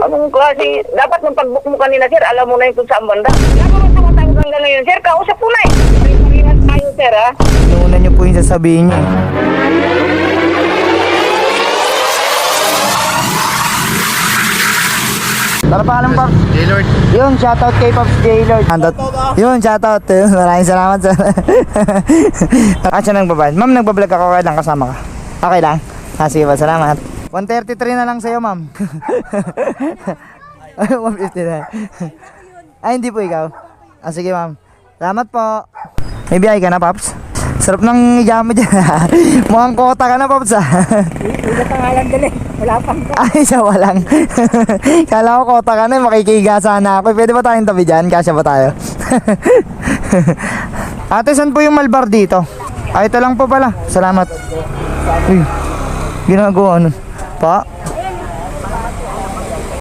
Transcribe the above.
Anong klase? Dapat nung pag-book mo kanina, sir, alam mo na yung kung saan banda. Alam mo nung tumatawag hanggang ngayon, sir, kausap ko na eh. Parihan tayo, sir, ha? Inuuna niyo po yung sasabihin niyo. Tara pa alam pa. J-Lord. Yun, shoutout kay Pops J-Lord. Yun, shoutout. Maraming salamat sir. Siya nang babayad. Ma'am, nagbablog ako, kaya lang kasama ka. Okay lang? Sige pa, salamat. 133 na lang sa'yo, ma'am. 150 na. Ay, hindi po ikaw. Sige, ma'am. Salamat po. May biyay ka na, Pops? Sarap ng higa mo dyan. Mukhang kota ka na, Pops. Hindi ka nga lang dali. Wala pang Ay, sawa lang. Kala ko kota ka na, makikiga sana ako. Pwede ba tayong tabi dyan? Kasya ba tayo? Ate, saan po yung Malbar dito? Ay, ito lang po pala. Salamat. Uy, ginagawa nun. Pa?